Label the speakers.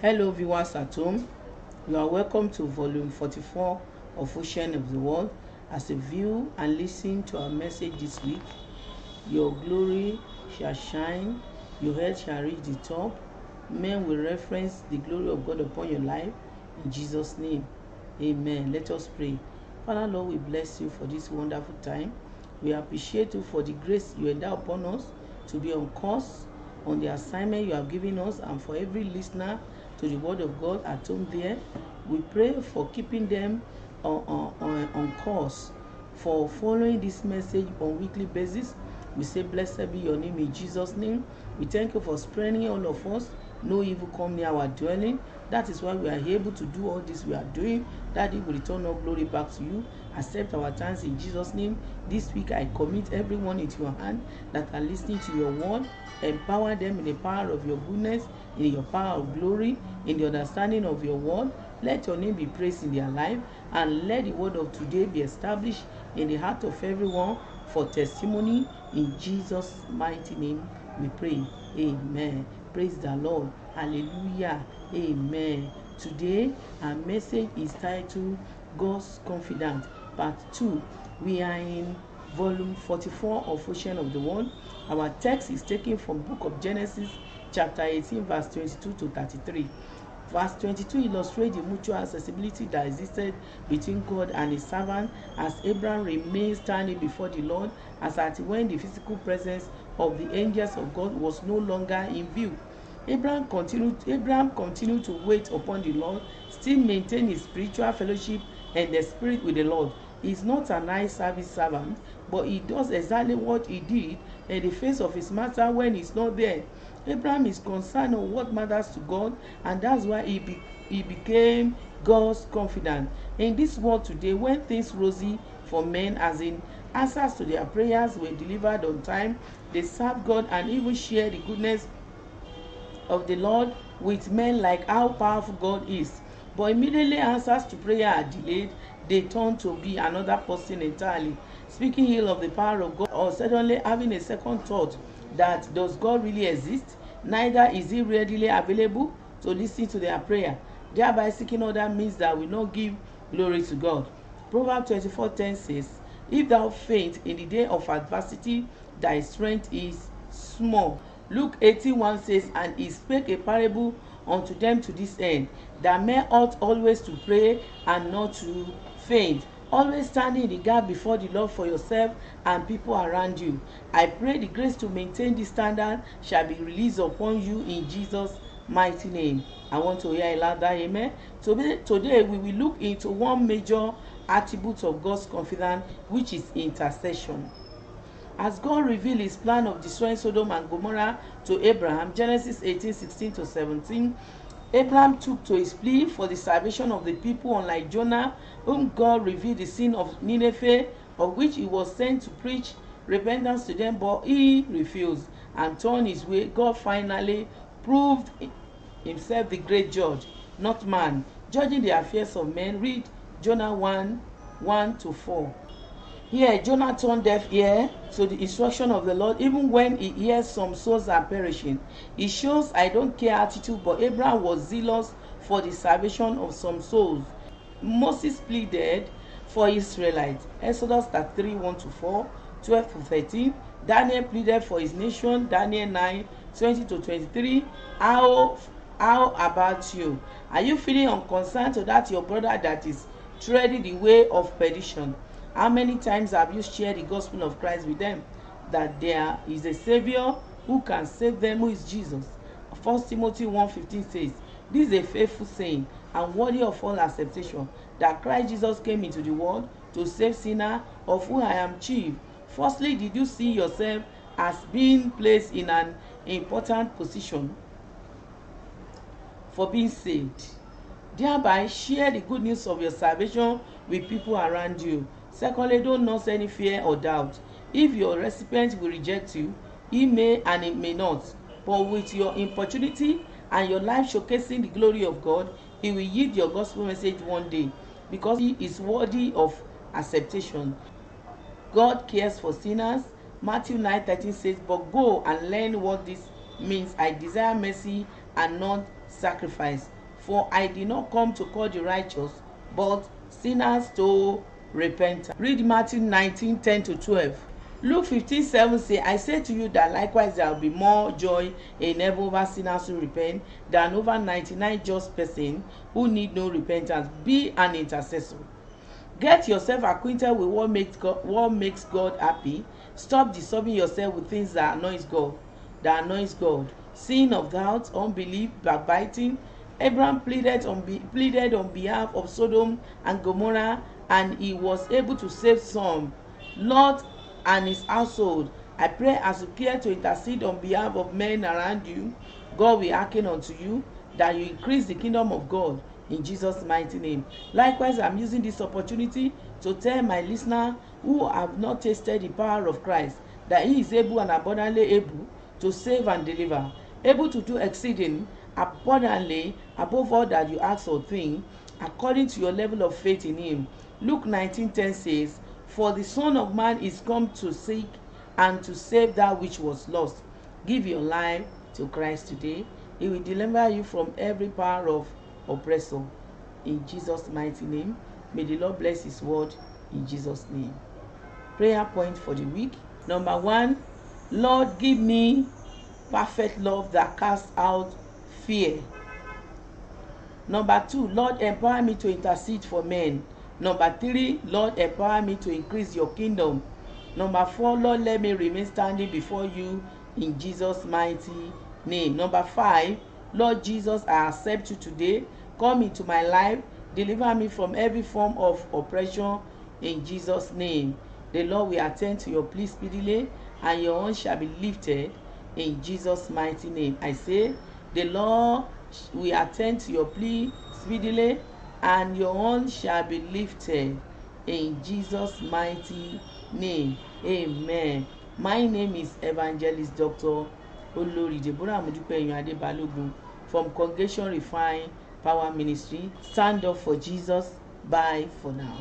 Speaker 1: Hello viewers at home, you are welcome to volume 44 of Ocean of the World. As you view and listen to our message this week, your glory shall shine, your head shall reach the top. Men will reference the glory of God upon your life. In Jesus' name, amen. Let us pray. Father Lord, we bless you for this wonderful time. We appreciate you for the grace you endow upon us to be on course on the assignment you have given us, and for every listener to the word of God at home there. We pray for keeping them on course for following this message on weekly basis. We say blessed be your name in Jesus' name. We thank you for sparing all of us. No evil come near our dwelling. That is why we are able to do all this we are doing. Daddy, we return all glory back to you. Accept our thanks in Jesus' name. This week I commit everyone into your hand that are listening to your word. Empower them in the power of your goodness, in your power of glory, in the understanding of your word. Let your name be praised in their life, and let the word of today be established in the heart of everyone for testimony. In Jesus' mighty name we pray. Amen. Praise the Lord. Hallelujah. Amen. Today our message is titled God's Confidant, Part 2. We are in volume 44 of Ocean of the World. Our text is taken from book of Genesis chapter 18 verse 22 to 33. Verse 22 illustrates the mutual accessibility that existed between God and his servant as Abraham remained standing before the Lord, as at when the physical presence of the angels of God was no longer in view. Abraham continued to wait upon the Lord, still maintain his spiritual fellowship and the spirit with the Lord. He is not an eye service servant, but he does exactly what he did in the face of his master when he's not there. Abraham is concerned on what matters to God, and that's why he became God's confidant. In this world today, when things rosy for men, as in answers to their prayers were delivered on time, they serve God and even share the goodness of the Lord with men like how powerful God is. But immediately answers to prayer are delayed, they turn to be another person entirely, speaking ill of the power of God, or suddenly having a second thought that does God really exist? Neither is he readily available to listen to their prayer, thereby seeking other means that will not give glory to God. Proverbs 24:10 says, if thou faint in the day of adversity, thy strength is small. Luke 18:1 says, and he spake a parable unto them to this end, that men ought always to pray and not to faint. Always standing in the gap before the Lord for yourself and people around you. I pray the grace to maintain this standard shall be released upon you in Jesus' mighty name. I want to hear a louder amen. Today we will look into one major attribute of God's confidence, which is intercession. As God revealed his plan of destroying Sodom and Gomorrah to Abraham, Genesis 18:16 to 17, Abraham took to his plea for the salvation of the people, unlike Jonah, whom God revealed the sin of Nineveh, of which he was sent to preach repentance to them, but he refused and turned his way. God finally proved himself the great judge, not man, judging the affairs of men. Read Jonah 1:1 to 4. Here, Jonah turned deaf ear to the instruction of the Lord, even when he hears some souls are perishing. It shows I don't care attitude, but Abraham was zealous for the salvation of some souls. Moses pleaded for Israelites. Exodus 33:1 to 4, 12 to 13. Daniel pleaded for his nation. Daniel 9:20 to 23. How about you? Are you feeling unconcerned to that your brother that is treading the way of perdition? How many times have you shared the gospel of Christ with them, that there is a Savior who can save them, who is Jesus? 1 Timothy 1:15 says, this is a faithful saying and worthy of all acceptation, that Christ Jesus came into the world to save sinners, of whom I am chief. Firstly, did you see yourself as being placed in an important position for being saved? Thereby share the good news of your salvation with people around you. Secondly, don't nurse any fear or doubt. If your recipient will reject you, he may and he may not, but with your importunity and your life showcasing the glory of God, he will yield your gospel message one day, because he is worthy of acceptation. God cares for sinners. Matthew 9:13 says, but go and learn what this means. I desire mercy and not sacrifice. For I did not come to call the righteous, but sinners to repentance. Read Matthew 19:10-12. Luke 15:7 say, I say to you that likewise there will be more joy in heaven over sinners who repent than over 99 just persons who need no repentance. Be an intercessor. Get yourself acquainted with what makes God happy. Stop disturbing yourself with things that annoys God. Sin of doubt, unbelief, backbiting. Abraham pleaded on behalf of Sodom and Gomorrah, and he was able to save some. Lot and his household. I pray as you care to intercede on behalf of men around you, God will hearken unto you, that you increase the kingdom of God in Jesus' mighty name. Likewise, I'm using this opportunity to tell my listener who have not tasted the power of Christ that he is able and abundantly able to save and deliver, able to do exceeding abundantly above all that you ask or think, according to your level of faith in him. Luke 19:10 says, For the Son of Man is come to seek and to save that which was lost. Give your life to Christ today. He will deliver you from every power of oppressor. In Jesus' mighty name, may the Lord bless his word in Jesus' name. Prayer point for the week. Number 1, Lord, give me perfect love that casts out fear. Number 2, Lord, empower me to intercede for men. Number 3, Lord, empower me to increase your kingdom. Number 4, Lord, let me remain standing before you in Jesus' mighty name. Number 5, Lord Jesus, I accept you today. Come into my life. Deliver me from every form of oppression in Jesus' name. The Lord will attend to your plea speedily, and your horn shall be lifted in Jesus' mighty name. I say, the Lord will attend to your plea speedily, and your horn shall be lifted in Jesus' mighty name. Amen. My name is Evangelist Dr. Olori Deborah Modupe Adebalogun from Congregation Refined Power Ministry. Stand up for Jesus. Bye for now.